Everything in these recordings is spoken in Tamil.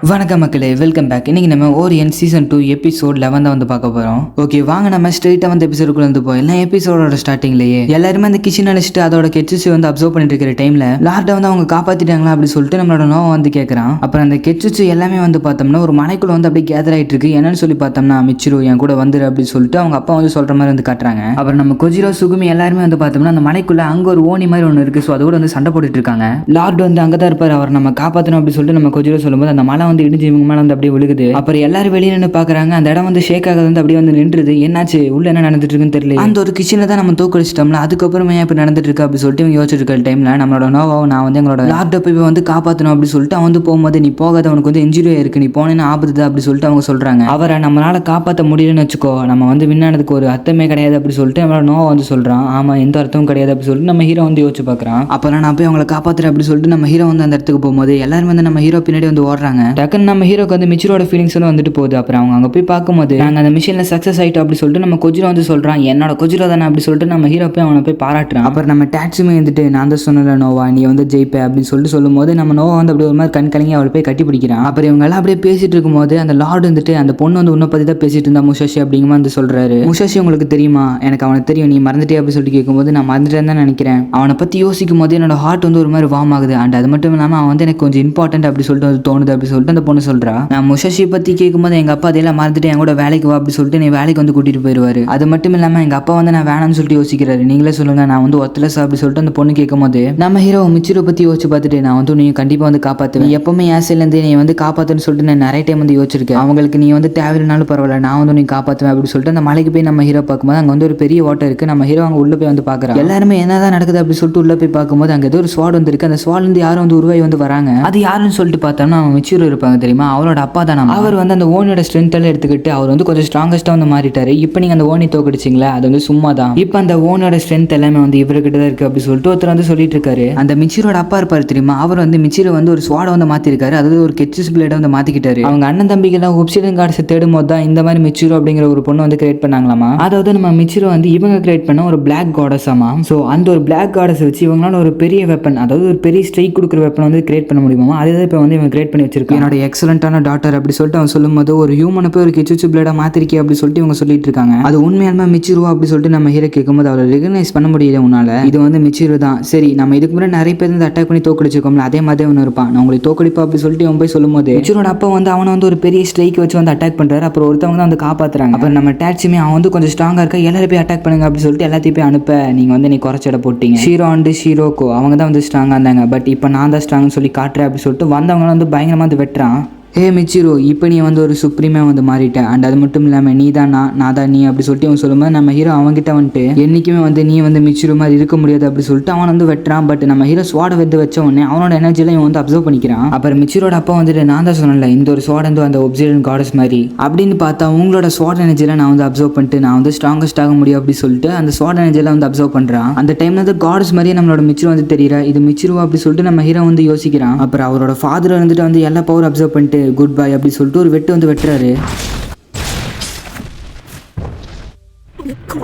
வணக்கம் மக்களே, வெல்கம் பேக். இன்னைக்கு நம்ம ஓரியன் சீசன் 2 எபிசோட் 11 வந்து பார்க்க போறோம். ஓகே, வாங்க நம்ம ஸ்ட்ரெயிட்டா வந்து எபிசோடுக்குள்ள வந்து போயிடலாம். எபிசோடோட ஸ்டார்டிங்லயே எல்லாருமே அந்த கிச்சன் அழிச்சிட்டு அதோட கெட்சுசி வந்து அப்சர்வ் பண்ணிட்டு இருக்கிற டைம்ல லார்ட வந்து அவங்க காப்பாத்திட்டாங்களா அப்படி சொல்லிட்டு நம்மளோட நோவா வந்து கேட்கறான். அப்புறம் அந்த கெட்சுசி எல்லாமே வந்து பார்த்தோம்னா ஒரு மலைக்குள்ள வந்து அப்படியே கேதர் ஆயிட்டு இருக்கு. என்னன்னு சொல்லி பார்த்தோம்னா மிச்சிரு என் கூட வந்துரு அப்படின்னு சொல்லிட்டு அவங்க அப்பா வந்து சொல்ற மாதிரி வந்து காட்டுறாங்க. அப்புறம் நம்ம கொஜிரோ சுகுமி எல்லாருமே வந்து பார்த்தோம்னா அந்த மலைக்குள்ள அங்க ஒரு ஓனி மாதிரி ஒன்று இருக்கு. ஸோ அதோட வந்து சண்டை போட்டுட்டு இருக்காங்க. லார்டு வந்து அங்கதான் இருப்பாரு, அவர் நம்ம காப்பாற்றணும் அப்படின்னு சொல்லிட்டு நம்ம கொஜிரோ சொல்லும்போது அந்த மலை வந்து இடிஞ்சு இவங்க மேல வந்து அப்படியே விழுகுது. அப்புறம் எல்லாரும் வெளியே நின்று பாக்குறாங்க. அந்த இடம் வந்து ஷேக் ஆகுது, வந்து அப்படியே வந்து நின்றுது. என்னாச்சு, உள்ள என்ன நடந்துட்டு இருக்குன்னு தெரியல. அந்த ஒரு கிச்சனை தான் நம்ம தோக்கடிச்சிட்டோம்ல, அதுக்கப்புறமே இப்ப நடந்துட்டு இருக்கு அப்படின்னு சொல்லிட்டு இவங்க யோசிச்சுட்டு இருக்க டைம்ல நம்மளோட நோவாவை நான் வந்து எங்களோட லார்ட போய் வந்து காப்பாற்றணும் அப்படின்னு சொல்லிட்டு அவன் வந்து போகும்போது நீ போகாத, அவனுக்கு வந்து இன்ஜுரி இருக்கு, நீ போனேன்னு ஆபத்து அப்படி சொல்லிட்டு அவங்க சொல்றாங்க. அவரை நம்மளால காப்பாற்ற முடியலன்னு வச்சுக்கோ, நம்ம வந்து விண்ணானதுக்கு ஒரு அர்த்தமே கிடையாது அப்படி சொல்லிட்டு நம்மளோட நோவா வந்து சொல்றான். ஆமா, எந்த அர்த்தமும் கிடையாது அப்படி சொல்லிட்டு நம்ம ஹீரோ வந்து யோசிச்சு பாக்குறான். அப்புறம் நான் போய் அவங்களை காப்பாத்துறேன் அப்படி சொல்லிட்டு நம்ம ஹீரோ வந்து அந்த இடத்துக்கு போகும்போது எல்லாரும் வந்து நம்ம ஹீரோ பின்னாடி வந்து ஓடுறாங்க. டக்குன்னு நம்ம ஹீரோக்கு வந்து மிச்சிரோட ஃபீலிங்ஸ் வந்துட்டு போகுது. அப்புறம் அவங்க அங்க போய் பார்க்கும்போது நாங்க அந்த மிஷின்ல சக்சஸ் ஆயிட்டோம் அப்படி சொல்லிட்டு நம்ம கொஜிரோ வந்து சொல்றான். என்னோட கொஜிரோ தானே அப்படி சொல்லிட்டு நம்ம ஹீரோ போய் அவனை போய் பாராட்டுறான். அப்புறம் நம்ம டாக்ஸுமே வந்துட்டு நான் தான் சொன்னல நோவா, நீ வந்து ஜெயிப்ப அப்படின்னு சொல்லிட்டு சொல்லும் போது நம்ம நோவா வந்து அப்படி ஒரு மாதிரி கண் கலங்கி அவளை போய் கட்டி பிடிக்கிறான். அப்புறம் இவங்க எல்லாம் அப்படியே பேசிட்டு இருக்கும்போது அந்த லார்டு வந்துட்டு அந்த பொண்ணு வந்து உன்னை பத்தி தான் பேசிட்டு இருந்தா முஷாஷி அப்படிங்கிற வந்து சொல்றாரு. முஷாஷி உங்களுக்கு தெரியுமா? எனக்கு அவனை தெரியும், நீ மறந்துட்டே அப்படி சொல்லிட்டு கேட்கும்போது நான் மறந்துட்டேன்னு தான் நினைக்கிறேன். அவனை பத்தி யோசிக்கும் போது என்னோட ஹார்ட் வந்து ஒரு மாதிரி வார்ம் ஆகுது. அண்ட் அது மட்டும் இல்லாம அவன் வந்து எனக்கு கொஞ்சம் இம்பார்ட்டன்ட் அப்படி சொல்லிட்டு வந்து தோணுது அப்படி சொல்லிட்டு அந்த பொண்ணு சொல்றா. நான் முஷாஷி பத்தி கேட்கும்போது எங்க அப்பா அதெல்லாம் மறந்துட்டு என் கூட வேலைக்கு வா அப்படி சொல்லிட்டு நீ வேலைக்கு வந்து கூட்டிட்டு போயிடுவாரு. அது மட்டும் இல்லாம எங்க அப்பா வந்து நான் வேணாம்னு சொல்லிட்டு யோசிக்கிறாரு. நீங்களே சொல்லுங்க, நான் வந்து ஒத்தலஸ் அப்படி சொல்லிட்டு அந்த பொண்ணு கேட்கும்போது நம்ம ஹீரோ மிச்சிரோ பத்தி யோசிச்சு பார்த்துட்டு நான் வந்து நீ கண்டிப்பா வந்து காப்பாத்துவேன், எப்பவுமே ஆசையில இருந்து நீ வந்து காப்பாத்துன்னு சொல்லிட்டு நான் நிறைய டைம் வந்து யோசிச்சிருக்கேன். அவங்களுக்கு நீ வந்து தேவையில்லைனாலும் பரவாயில்ல, நான் வந்து நீ காப்பாத்துவேன் அப்படி சொல்லிட்டு அந்த மலைக்கு போய் நம்ம ஹீரோ பார்க்கும்போது அங்க வந்து ஒரு பெரிய ஓட்டை இருக்கு. நம்ம ஹீரோ அங்க உள்ள போய் வந்து பாக்குறாங்க. எல்லாருமே என்னதான் நடக்குது அப்படி சொல்லிட்டு உள்ள போய் பார்க்கும்போது அங்க ஏதோ ஒரு ஸ்வாட் வந்து இருக்கு. அந்த ஸ்வாட்ல இருந்து யாரும் வந்து உருவாய் வந்து வராங்க. அது யாருன்னு சொல்லிட்டு பார்த்தோம்னா அவன் மிச்சிரோ இருப்பாங்க தெரியுமா, அவரோட அப்பா தான். அவர் வந்து அந்த ஓனியோட ஸ்ட்ரென்த் எல்லாம் எடுத்துக்கிட்டு அவர் வந்து கொஞ்சம் ஸ்ட்ராங்கஸ்டா வந்து மாறிட்டாரு. இப்போ நீங்க அந்த ஓனி தோக்கடிச்சிங்களா, அது வந்து சும்மா தான். இப்போ அந்த ஓனோட ஸ்ட்ரென்த் எல்லாமே வந்து இவர்கிட்ட தான் இருக்கு அப்படி சொல்லிட்டு ஒருத்தர் வந்து சொல்லிட்டு இருக்காரு. அந்த மிச்சிரோட அப்பா இருப்பாரு தெரியுமா, அவர் வந்து மிச்சிரோ வந்து ஒரு ஸ்வாட வந்து மாத்திருக்காரு, அதாவது ஒரு கெட்சஸ் பிளேட வந்து மாத்திக்கிட்டாரு. அவங்க அண்ணன் தம்பிகள்லாம் ஒப்சிடியன் கார்ட்ஸ் தேடும் போது தான் இந்த மாதிரி மிச்சிரோ அப்படிங்கிற ஒரு பொண்ணு வந்து கிரியேட் பண்ணாங்களாமா. அதாவது நம்ம மிச்சிரோ வந்து இவங்க கிரியேட் பண்ண ஒரு பிளாக் காடஸ் ஆமா. ஸோ அந்த ஒரு பிளாக் காடஸ் வச்சு இவங்களால ஒரு பெரிய வெப்பன், அதாவது ஒரு பெரிய ஸ்ட்ரைக் கொடுக்குற வெப்பன் வந்து கிரியேட் பண்ண முடியுமா. அதுதான் இப்போ வந்து இவங்க கிரியேட் பண்ணி வச்சிருக்காங்க. என்னோட எக்ஸலண்டான டாட்டர் அப்படி சொல்லிட்டு அவன் சொல்லும் போது ஒரு ஹியூமனை போய் ஒரு கெட்சஸ் பிளேட மாத்திருக்கே அப்படி சொல்லிட்டு இவங்க சொல்லிட்டு இருக்காங்க. அது உண்மையாலுமே மிச்சிரு அப்படி சொல்லிட்டு நம்ம ஹீரோ கேட்கும்போது அவரை ரெகனைஸ் பண்ண முடியல உன்னால, இது வந்து மிச்சிரு தான். சரி, நம்ம இதுக்கு முன்னாடி நிறைய பேர் வந்து அட்டாக் பண்ணி தோக்கடிச்சிருக்கோம்ல, அதே மாதிரி ஒன்று இருப்பான், நான் உங்களுக்கு தோக்கடிப்பா அப்படி சொல்லிட்டு அவன் போய் சொல்லும்போது மிச்சிரோட அப்பா வந்து அவனை வந்து ஒரு பெரிய ஸ்ட்ரைக் வச்சு வந்து அட்டாக் பண்றாரு. அப்புறம் ஒருத்தவங்க தான் வந்து காப்பாத்துறாங்க. அப்புறம் நம்ம டாக்ஸிமே அவன் வந்து கொஞ்சம் ஸ்ட்ராங்கா இருக்கா, எல்லாரும் போய் அட்டாக் பண்ணுங்க அப்படி சொல்லிட்டு எல்லாத்தையும் போய் அனுப்ப நீங்க வந்து நீ குறைச்சிட போட்டீங்க. ஷீரோ அண்ட் ஷீரோக்கோ அவங்க தான் வந்து ஸ்ட்ராங்கா இருந்தாங்க, பட் இப்போ நான் தான் ஸ்ட்ராங்னு சொல்லி காட்டுறேன் அப்படி சொல்லிட்டு வந்தவங்க வந்து பயங்கரமா வந்து வெட்டுறான். ஹே மிச்சிரோ, இப்போ நீ வந்து ஒரு சுப்ரீமாக வந்து மாறிட்டேன். அண்ட் அது மட்டும் இல்லாமல் நீ தான் நான் தான் நீ அப்படி சொல்லிட்டு அவன் சொல்லும்போது நம்ம ஹீரோ அவன்கிட்ட வந்துட்டு என்றைக்குமே வந்து நீ வந்து மிச்சிரோ மாதிரி இருக்க முடியாது அப்படி சொல்லிட்டு அவன் வந்து வெட்டுறான். பட் நம்ம ஹீரோ ஸ்வாடை வந்து வச்ச உடனே அவனோட எனர்ஜியில் இவன் வந்து அப்சர்வ் பண்ணிக்கிறான். அப்புறம் மிச்சிரோட அப்பா வந்துட்டு நான் தான் சொன்னல இந்த ஒரு ஸ்வாட் வந்து அந்த ஒப்சிடியன் காடஸ் மாதிரி அப்படின்னு பார்த்தா உங்களோட ஸ்வாட் எனர்ஜியில் நான் வந்து அப்சர்வ் பண்ணிட்டு நான் வந்து ஸ்ட்ராங்கஸ்ட் ஆக முடியும் அப்படி சொல்லிட்டு அந்த ஸ்வாட் எனர்ஜியில் வந்து அப்சர்வ் பண்ணுறான். அந்த டைம்ல வந்து காடஸ் மாதிரியே நம்மளோட மிச்சிரோ வந்து தெரியற, இது மிச்சிரோ அப்படி சொல்லிட்டு நம்ம ஹீரோ வந்து யோசிக்கிறான். அப்புறம் அவரோட ஃபாதர் வந்துட்டு வந்து எல்லா பவர் அப்சர்வ் பண்ணிட்டு குட் பை அப்படி சொல்லிட்டு ஒரு வெட்டு வந்து வெட்டுறாரு.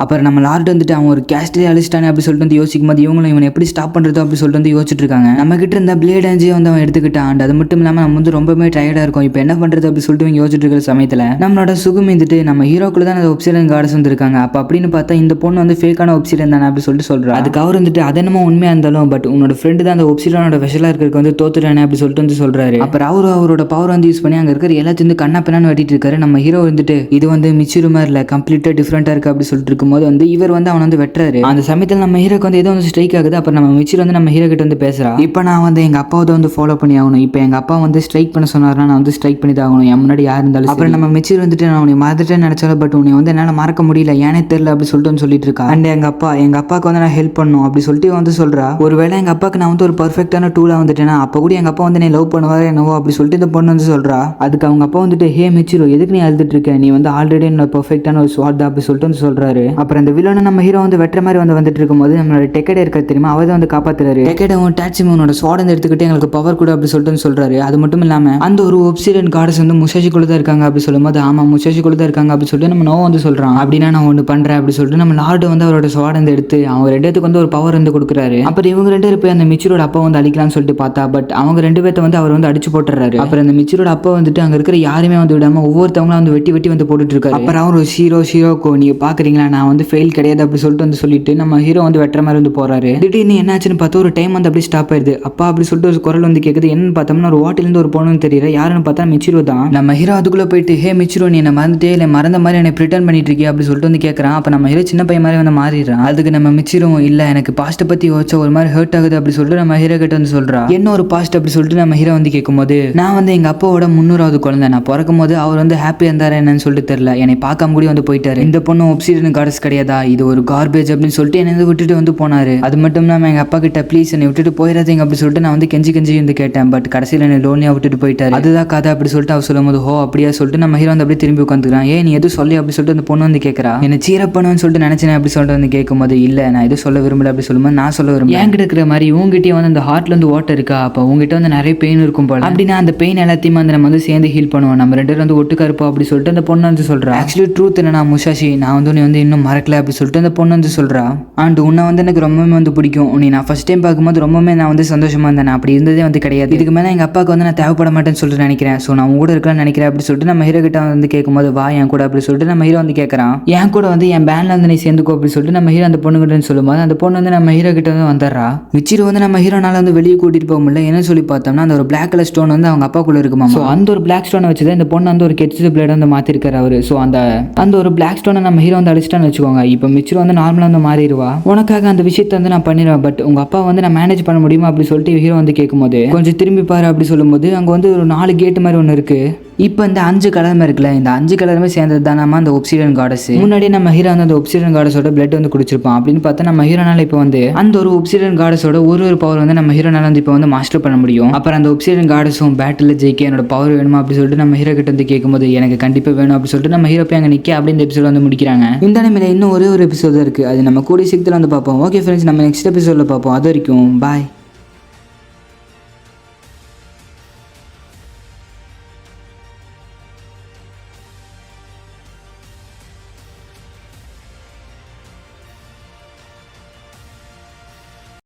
அப்புறம் நம்ம லார்ட் வந்துட்டு அவன் ஒரு கேஸ்ட்லேயே அழிச்சிட்டானே அப்படி சொல்லிட்டு வந்து யோசிக்கும் போது இவங்களும் இவனை எப்படி ஸ்டாப் பண்ணுறதோ அப்படி சொல்லிட்டு வந்து யோசிச்சுட்டு இருக்காங்க. நம்ம கிட்ட இருந்த பிளேட் அஞ்சே வந்து அவன் எடுத்துக்கிட்டான். அண்ட் அது மட்டும் இல்லாமல் நம்ம வந்து ரொம்பவே டயர்டாக இருக்கும், இப்போ என்ன பண்ணுறது அப்படி சொல்லிட்டு இவங்க யோசிச்சுட்டு இருக்கிற சமயத்தில் நம்மளோட சுகம் வந்துட்டு நம்ம ஹீரோக்குள்ள தான் அந்த ஒப்சிடியன் கார்ட்ஸ் வந்து இருக்காங்க. அப்போ அப்படின்னு பார்த்தா இந்த பொண்ணு வந்து ஃபேக்கான ஒப்சிடியன் தானே அப்படி சொல்லிட்டு சொல்கிறா. அதுக்கு அவர் வந்துட்டு அது என்னமோ உண்மையாக இருந்தாலும் பட் உன்னோட ஃப்ரெண்டு தான் அந்த ஒப்சிடியனோட வெஷலாக இருக்கிறதுக்கு வந்து தோத்துட்டானே அப்படி சொல்லிட்டு வந்து சொல்கிறாரு. அப்புறம் அவரோட பவர் வந்து யூஸ் பண்ணி அங்கே இருக்கிற எல்லாத்தையும் வந்து கண்ணா பின்னான்னு வெட்டிட்டு இருக்காரு. நம்ம ஹீரோ வந்துட்டு இது வந்து மிச்சிரு மாதிரி இல்லை, கம்ப்ளீட்டாக டிஃப்ரெண்ட்டாக இருக்குது அப்படி சொல்லிட்டு இருக்கும்போது வந்து இவர் வந்து அவன் வந்து வெட்டுறாரு. அந்த சமயத்தில் நம்ம ஹீரோக்கு வந்து ஏதோ வந்து ஸ்ட்ரைக் ஆகுது. அப்புறம் நம்ம மிச்சிரு வந்து நம்ம ஹீரோ கிட்ட வந்து பேசுறா. இப்போ நான் வந்து எங்க அப்பாவை வந்து ஃபாலோ பண்ணி ஆகணும், இப்போ எங்க அப்பா வந்து ஸ்ட்ரைக் பண்ண சொன்னார்னா நான் வந்து ஸ்ட்ரைக் பண்ணி தான் ஆகணும், என் முன்னாடி யார் இருந்தாலும். அப்புறம் நம்ம மிச்சிரு வந்துட்டு நான் உன்னை மறந்துட்டேன்னு நினைச்சாலும் பட் உன்னை வந்து என்னால் மறக்க முடியல, ஏனே தெரியல அப்படி சொல்லிட்டு வந்து சொல்லிட்டு இருக்கா. அண்ட் எங்க அப்பாவுக்கு வந்து நான் ஹெல்ப் பண்ணும் அப்படி சொல்லிட்டு வந்து சொல்றா. ஒருவேளை எங்க அப்பாவுக்கு நான் வந்து ஒரு பர்ஃபெக்டான டூலா வந்துட்டேன்னா அப்போ கூட எங்க அப்பா வந்து நீ லவ் பண்ணுவாரு என்னவோ அப்படி சொல்லிட்டு இந்த பொண்ணு வந்து சொல்றா. அதுக்கு அவங்க அப்பா வந்துட்டு ஹே மிச்சிரு, எதுக்கு நீ அழுதுட்டு இருக்க, நீ வந்து ஆல்ரெடி என்ன பர்ஃபெக்டான ஒரு ஸ்வாட் அப்படி சொல்லிட்டு வந்து சொல்றாரு. அப்புறம் அந்த வில்லனை நம்ம ஹீரோ வந்து வெட்டுற மாதிரி வந்துட்டு இருக்கும்போது நம்மளோட டெக்கடே இருக்க தெரியுமா அவர் வந்து காப்பாத்துறாரு. டெக்கடவும் டாட்சிமோனோட ஸ்வாட் எடுத்துக்கிட்டு எங்களுக்கு பவர் கூட அப்படி சொல்லிட்டு சொல்றாரு. அது மட்டும் இல்லாம அந்த ஒரு ஒப்சிடியன் கார்டஸ் வந்து முஷாஷிக்குள்ள தான் இருக்காங்க அப்படி சொல்லும்போது ஆமா முஷாஷிக்குள்ள தான் இருக்காங்க அப்படி சொல்லிட்டு நம்ம நோ வந்து சொல்றான். அப்படின்னா நான் ஒன்று பண்றேன் அப்படி சொல்லிட்டு நம்ம லார்டு வந்து அவரோட ஸ்வாட் எடுத்து அவங்க ரெண்டுத்துக்கு வந்து ஒரு பவர் வந்து கொடுக்குறாரு. அப்புறம் இவங்க ரெண்டு பேர் போய் அந்த மிச்சிரோட அப்பா வந்து அடிக்கலாம்னு சொல்லிட்டு பார்த்தா பட் அவங்க ரெண்டு பேர்த்த வந்து அவர் வந்து அடிச்சு போட்டுறாரு. அப்புறம் அந்த மிச்சிரோட அப்பா வந்துட்டு அங்க இருக்கிற யாருமே வந்து விடாம ஒவ்வொருத்தவங்களும் வந்து வெட்டி வெட்டி வந்து போட்டுட்டு இருக்காரு. அப்புறம் அவர் ஷீரோக்கோ நீங்க பாக்குறீங்களா நான் வந்து ஃபெயில் கிடையாது அப்படி சொல்லிட்டு நம்ம ஹீரோ வந்து வெட்டுற மாதிரி வந்து போறாரு. திடீர்னு என்னாச்சுன்னு பார்த்தா ஒரு டைம் வந்து அப்படியே ஸ்டாப் ஆயிருது. அப்பா அப்படி சொல்லிட்டு ஒரு குரல் வந்து கேக்குது. என்னன்னு பார்த்தோம்னா ஒரு வாட்டில இருந்து ஒரு பொண்ணு தெரியல யாருன்னு பார்த்தா மிச்சிரோ தான். நம்ம ஹீரோ அதுக்குள்ள போயிட்டு ஹே மிச்சிரோ நீ என்ன மறந்துட்டே இல்லை மறந்த மாதிரி என்னை ப்ரிட்டன் பண்ணிட்டு இருக்கியா அப்படி சொல்லிட்டு வந்து கேட்கறான். அப்ப நம்ம ஹீரோ சின்ன பையன் மாதிரி வந்து மாறிடுறான். அதுக்கு நம்ம மிச்சிரோ இல்ல எனக்கு பாஸ்ட் பத்தி யோசிச்சா ஒரு மாதிரி ஹர்ட் ஆகுது அப்படி சொல்லிட்டு நம்ம ஹீரோ கிட்ட வந்து சொல்றா. என்ன ஒரு பாஸ்ட் அப்படி சொல்லிட்டு நம்ம ஹீரோ வந்து கேட்கும்போது நான் வந்து எங்க அப்பாவோட 300வது குழந்தை நான் பிறக்கும் போது அவர் வந்து ஹாப்பியா இருந்தாரு என்னன்னு சொல்லிட்டு தெரியல என்னை பார்க்காம கூட வந்து போயிட்டாரு. இந்த பொண்ணு ஒப்சிடியன் கார்டஸ் கிடையாதா இது ஒரு கார்பேஜ் அப்படின்னு சொல்லிட்டு என்னை விட்டுட்டு வந்து போனாரு. அது மட்டும் இல்லாம எங்க அப்பா கிட்ட ப்ளீஸ் என்னை விட்டுட்டு போயிடாதீங்க அப்படி சொல்லிட்டு நான் வந்து கெஞ்சி வந்து கேட்டேன். பட் கடைசியில் என்னை லோனியா விட்டுட்டு போயிட்டாரு. அதுதான் கதை அப்படி சொல்லிட்டு அவர் சொல்லும்போது ஹோ அப்படியா சொல்லிட்டு நம்ம ஹீரோ வந்து அப்படியே திரும்பி உட்காந்துக்கிறான். ஏன் நீ எதுவும் சொல்லி அப்படி சொல்லிட்டு அந்த பொண்ணு வந்து கேட்கறா. என்ன சீரப் பண்ணுன்னு சொல்லிட்டு நினைச்சேன் அப்படி சொல்லிட்டு வந்து கேட்கும்போது இல்ல நான் எதுவும் சொல்ல விரும்பல அப்படி சொல்லும்போது நான் சொல்ல விரும்பல என்கிட்ட இருக்கிற மாதிரி உங்ககிட்டயே வந்து அந்த ஹார்ட்ல இருந்து வாட்டர் இருக்கா அப்ப உங்ககிட்ட வந்து நிறைய பெயின் இருக்கும் போல அப்படின்னா அந்த பெயின் எல்லாத்தையுமே வந்து நம்ம வந்து சேர்ந்து ஹீல் பண்ணுவோம் நம்ம ரெண்டு பேரும் வந்து ஒட்டுக்கா இருப்போம் அப்படி சொல்லிட்டு அந்த பொண்ணு வந்து சொல்றா. ஆக்சுவலி ட்ரூத் என்னன்னா முஷாஷி நான் வந்து நீ வந்து இன்னும் மறக்கல அப்படி சொல்லிட்டு அந்த பொண்ணு வந்து சொல்றா. அண்ட் உன்னை வந்து எனக்கு ரொம்பவே வந்து பிடிக்கும் உன்னை நான் ஃபர்ஸ்ட் டைம் பார்க்கும்போது ரொம்பவே நான் வந்து சந்தோஷமா இருந்தேன் அப்படி இருந்ததே வந்து கிடையாது. இதுக்கு மேலே எங்கள் அப்பாவுக்கு வந்து நான் தேவைப்பட மாட்டேன்னு சொல்லிட்டு நினைக்கிறேன். ஸோ நான் உங்க கூட இருக்கலாம்னு நினைக்கிறேன் அப்படி சொல்லிட்டு நம்ம ஹீரோ கிட்ட வந்து கேட்கும்போது வா என் கூட அப்படி சொல்லிட்டு நம்ம ஹீரோ வந்து கேட்கறான். என் கூட வந்து என் பேண்ட்ல வந்து நீ சேர்ந்துக்கோ அப்படி சொல்லிட்டு நம்ம ஹீரோ அந்த பொண்ணு கிட்ட சொல்லும்போது அந்த பொண்ணு வந்து நம்ம ஹீரோ கிட்ட வந்து வந்துடுறா. மிச்சிரோ வந்து நம்ம ஹீரோனால வந்து வெளியே கூட்டிட்டு போக முடியல என்ன சொல்லி பார்த்தோம்னா அந்த ஒரு பிளாக் கலர் ஸ்டோன் வந்து அவங்க அப்பாக்குள்ள இருக்குமா. ஸோ அந்த ஒரு பிளாக் ஸ்டோனை வச்சு தான் இந்த பொண்ணு வந்து ஒரு கெட்ஸ் பிளேட் வந்து மாத்திருக்காரு அவரு. ஸோ அந்த ஒரு பிளாக் ஸ்டோனை நம்ம ஹீரோ வந்து அடிச்சிட்டான்னு வச்சுக்கோங்க. இப்போ மிச்சிரோ வந்து நார்மலாக வந்து மாறிடுவா. உனக்காக அந்த விஷயத்தை வந்து நான் பண்ணிடுவேன் பட் உங்க அப்பா வந்து நான் மேனேஜ் பண்ண முடியுமா அப்படி சொல்லிட்டு ஹீரோ வந்து கேட்கும்போது கொஞ்சம் திரும்பி பாரு அப்படி சொல்லும்போது அங்கே வந்து ஒரு 4 கேட்டு மாதிரி ஒன்று இருக்கு. இப்போ இந்த 5 கலருமே இருக்குல்ல இந்த 5 கலருமே சேர்ந்தது தான் நம்ம அந்த ஒப்சிடியன் கார்டஸ். முன்னாடி நம்ம ஹீரோ வந்து அந்த ஒப்சிடியன் கார்டஸோட பிளட் வந்து குடிச்சிருப்பான். அப்படின்னு பார்த்தா நம்ம ஹீரோனால இப்போ வந்து அந்த ஒரு ஒப்சிடியன் கார்டஸோட ஒரு பவர் வந்து நம்ம ஹீரோனால வந்து இப்போ வந்து மாஸ்டர் பண்ண முடியும். அப்புறம் அந்த ஒப்சிடியன் கார்டஸும் பேட்டில் ஜெயிக்க என்னோட பவர் வேணுமா அப்படி சொல்லிட்டு நம்ம ஹீரோ கிட்ட வந்து கேட்கும்போது எனக்கு கண்டிப்பாக வேணும் அப்படி சொல்லிட்டு நம்ம ஹீரோ போய் அங்கே நிற்க அப்படி இந்த எபிசோட் வந்து முடிக்கிறாங்க. இந்த நிலைமையில இன்னும் ஒரே ஒரு எபிசோட் இருக்கு அது நம்ம கூடிய சீக்கிரத்தில் வந்து பார்ப்போம். ஓகே ஃப்ரெண்ட்ஸ் நம்ம நெக்ஸ்ட் எபிசோட்ல பார்ப்போம். அது வரைக்கும் பாய்.